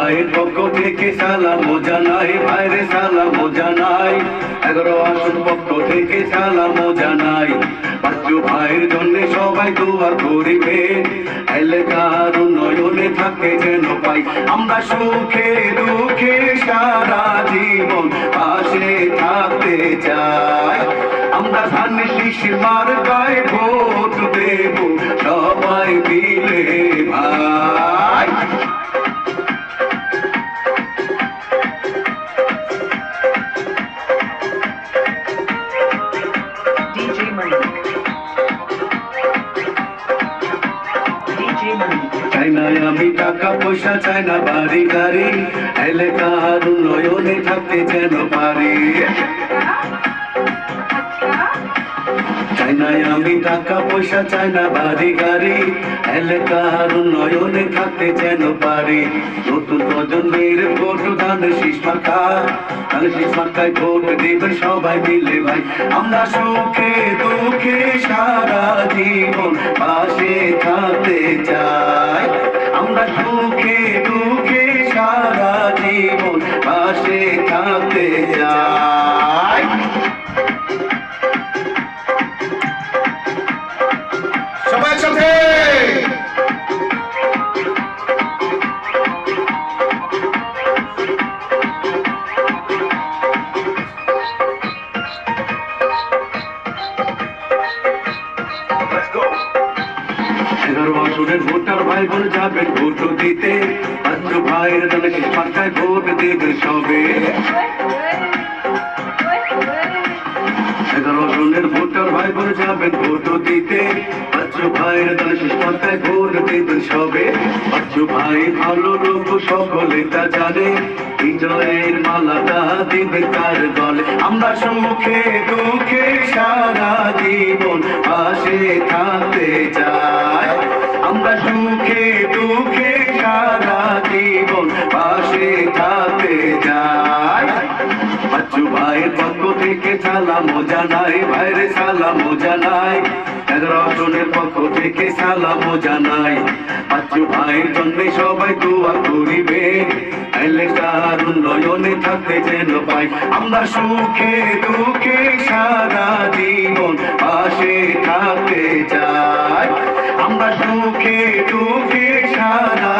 ভাইয়ের পক্ষ থেকে সালাম জানাই, ভাইরে সালাম জানাই। 11 আসন পক্ষ থেকে সালাম জানাই। বাচ্চু ভাইয়ের জন্য সবাই দোয়া করিবে, এলাকার উন্নয়নে থাকে যেন পাই। আমরা সুখে দুঃখে সারা জীবন পাশে থাকতে চাই। আমরা ধানের মার্কায় ভোট দেব সবাই মিলে ভাই। চাই না আমি টাকা পয়সা, চাই না বাড়ি গাড়ি, এলাকার উন্নয়নে থাকতে যেন পারি। চাই না আমি টাকা পয়সা, চাই না বাড়ি গাড়ি, এলাকার উন্নয়নে থাকতে যেন পারি। নতুন প্রজন্মের ভোট দান শীষ মার্কা, শীষ মার্কায় ভোট দেবেন সবাই মিলে ভাই। আমরা সুখে দুঃখে সারা জীবন পাশে থাকতে চাই। আমরা সুখে দুঃখে সারা জীবন পাশে থাকতে চাই। সবাই সাথে ভোটার ভাই বোন যাবেন ভোট দিতে, বাচ্চু ভাইয়ের দলে পাঁচটায় ভোট দেবে সবে। 11 জনের ভোটার ভাই বোন যাবেন ভোট দিতে, বাচ্চু ভাইয়ের দলে পাঁচটায় ভোট দেবেন সবে। বাচ্চু ভাই ভালো লোক সকলে তা জানে, বিজয়ের মালাটা দিবে তার দলে। আমরা সুখে দুঃখে সারা জীবন পাশে থাকতে চাই। আমরা সুখে দুঃখে সারা জীবন পাশে থাকতে চাই। বাচ্চু ভাইয়ের পক্ষ থেকে সালাম জানাই, ভাইরে সালাম জানাই। 11 জনের পক্ষ থেকে সালাম জানাই। বাচ্চু ভাইয়ের জন্য সবাই দোয়া করিবে, এলাকার উন্নয়নে থাকতে যেন পাই। আমরা সুখে দুঃখে সারা জীবন পাশে থাকতে চাই। আমরা সুখে দুঃখে সারা